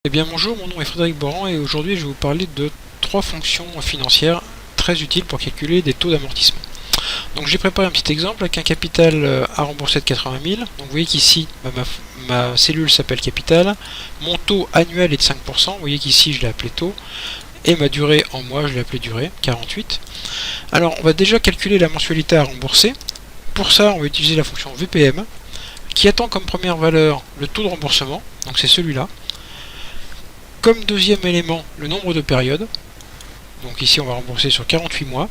Eh bien bonjour, mon nom est Frédéric Boran et aujourd'hui je vais vous parler de trois fonctions financières très utiles pour calculer des taux d'amortissement. Donc j'ai préparé un petit exemple avec un capital à rembourser de 80 000. Donc vous voyez qu'ici ma cellule s'appelle capital, mon taux annuel est de 5%, vous voyez qu'ici je l'ai appelé taux, et ma durée en mois je l'ai appelé durée, 48. Alors on va déjà calculer la mensualité à rembourser. Pour ça on va utiliser la fonction VPM qui attend comme première valeur le taux de remboursement, donc c'est celui-là. Comme deuxième élément, le nombre de périodes. Donc ici, on va rembourser sur 48 mois.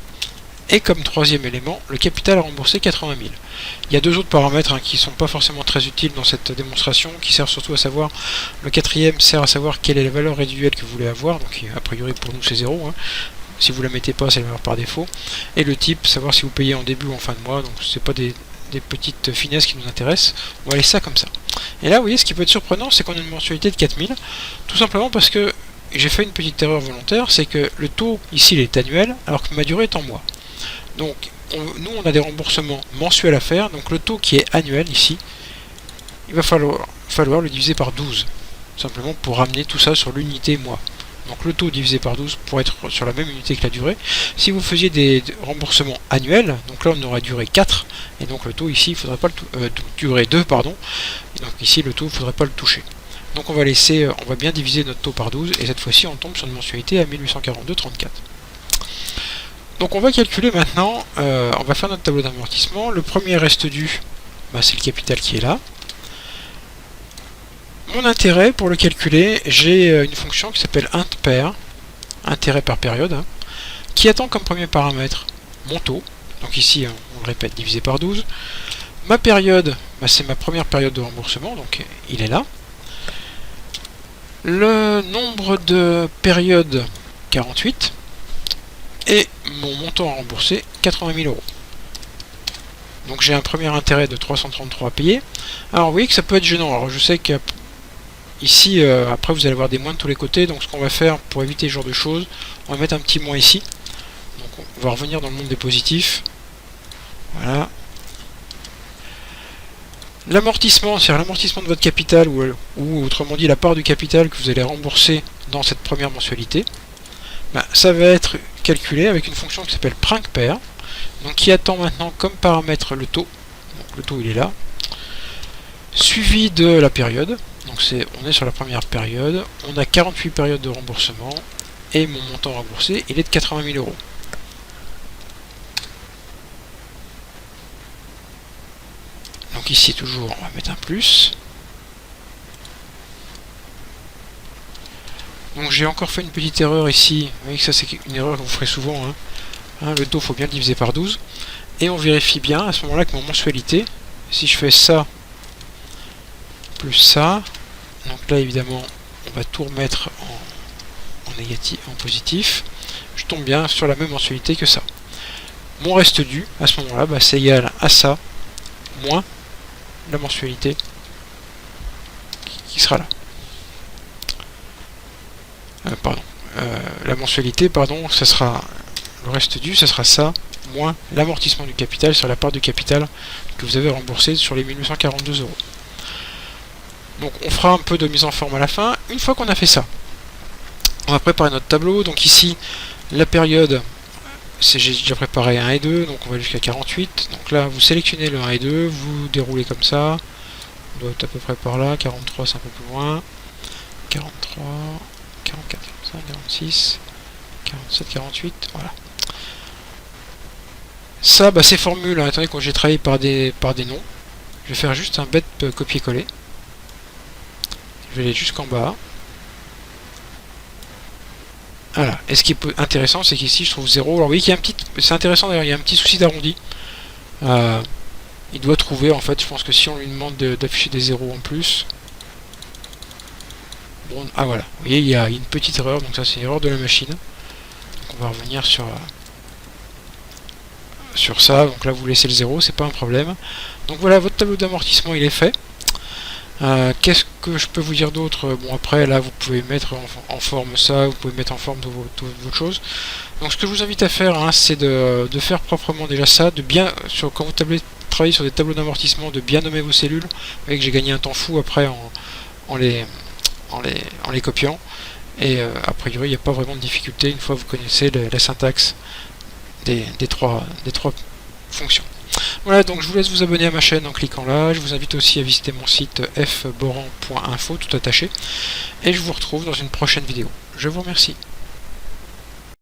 Et comme troisième élément, le capital à rembourser 80 000. Il y a deux autres paramètres qui ne sont pas forcément très utiles dans cette démonstration, qui servent surtout à savoir, le quatrième sert à savoir quelle est la valeur résiduelle que vous voulez avoir. Donc a priori pour nous c'est 0. Si vous ne la mettez pas, c'est la valeur par défaut. Et le type, savoir si vous payez en début ou en fin de mois. Donc c'est pas des petites finesses qui nous intéressent. On va laisser ça comme ça. Et là, vous voyez, ce qui peut être surprenant, c'est qu'on a une mensualité de 4000, tout simplement parce que j'ai fait une petite erreur volontaire, c'est que le taux, ici, il est annuel, alors que ma durée est en mois. Donc, nous, on a des remboursements mensuels à faire, donc le taux qui est annuel, ici, il va falloir le diviser par 12, simplement pour ramener tout ça sur l'unité mois. Donc le taux divisé par 12 pour être sur la même unité que la durée. Si vous faisiez des remboursements annuels, donc là on aurait duré 4, et donc le taux ici, il faudrait pas le durée 2, pardon. Et donc ici le taux, il ne faudrait pas le toucher. Donc on va bien diviser notre taux par 12, et cette fois-ci on tombe sur une mensualité à 1842,34. Donc on va calculer maintenant, on va faire notre tableau d'amortissement. Le premier reste dû, c'est le capital qui est là. Mon intérêt, pour le calculer, j'ai une fonction qui s'appelle int_per, intérêt par période, qui attend comme premier paramètre mon taux, donc ici on le répète divisé par 12. Ma période, c'est ma première période de remboursement, donc il est là. Le nombre de périodes, 48, et mon montant à rembourser, 80 000 euros. Donc j'ai un premier intérêt de 333 à payer. Alors vous voyez que ça peut être gênant, alors je sais que ici, après vous allez avoir des moins de tous les côtés, donc ce qu'on va faire pour éviter ce genre de choses, on va mettre un petit moins ici. Donc on va revenir dans le monde des positifs. Voilà. L'amortissement, c'est l'amortissement de votre capital, ou autrement dit la part du capital que vous allez rembourser dans cette première mensualité. Ça va être calculé avec une fonction qui s'appelle _per, donc qui attend maintenant comme paramètre le taux. Donc le taux il est là. Suivi de la période. Donc on est sur la première période, on a 48 périodes de remboursement, et mon montant remboursé, il est de 80 000 euros. Donc ici toujours, on va mettre un plus. Donc j'ai encore fait une petite erreur ici, vous voyez que ça c'est une erreur que vous ferez souvent. Le taux, il faut bien le diviser par 12. Et on vérifie bien à ce moment-là que mon mensualité, si je fais ça, plus ça, donc là évidemment on va tout remettre en négatif, en positif, je tombe bien sur la même mensualité que ça. Mon reste dû à ce moment-là, c'est égal à ça moins la mensualité qui sera là. La mensualité, ça sera le reste dû, ça sera ça moins l'amortissement du capital sur la part du capital que vous avez remboursé sur les 1842 euros. Donc on fera un peu de mise en forme à la fin. Une fois qu'on a fait ça, on va préparer notre tableau. Donc ici, la période, j'ai déjà préparé 1 et 2, donc on va jusqu'à 48. Donc là, vous sélectionnez le 1 et 2, vous déroulez comme ça. On doit être à peu près par là. 43, c'est un peu plus loin. 43, 44, 45, 46, 47, 48, voilà. Ça, ces formules, attendez, quand j'ai travaillé par des noms, je vais faire juste un bête copier-coller. Je vais aller jusqu'en bas. Voilà. Et ce qui est intéressant, c'est qu'ici je trouve 0. Alors vous voyez qu'il y a un petit. C'est intéressant d'ailleurs, il y a un petit souci d'arrondi. Il doit trouver, en fait, je pense que si on lui demande d'afficher des 0 en plus. Bon, voilà. Vous voyez, il y a une petite erreur, donc ça c'est une erreur de la machine. Donc on va revenir sur ça. Donc là vous laissez le 0, c'est pas un problème. Donc voilà, votre tableau d'amortissement il est fait. Qu'est-ce que je peux vous dire d'autre? Bon, après là vous pouvez mettre en forme ça, vous pouvez mettre en forme d'autres choses. Donc ce que je vous invite à faire, c'est de faire proprement déjà ça, quand vous travaillez sur des tableaux d'amortissement, de bien nommer vos cellules. Vous voyez que j'ai gagné un temps fou après en les en les copiant. Et a priori, il n'y a pas vraiment de difficulté une fois que vous connaissez la syntaxe des trois fonctions. Voilà, donc je vous laisse vous abonner à ma chaîne en cliquant là. Je vous invite aussi à visiter mon site fboran.info, tout attaché. Et je vous retrouve dans une prochaine vidéo. Je vous remercie.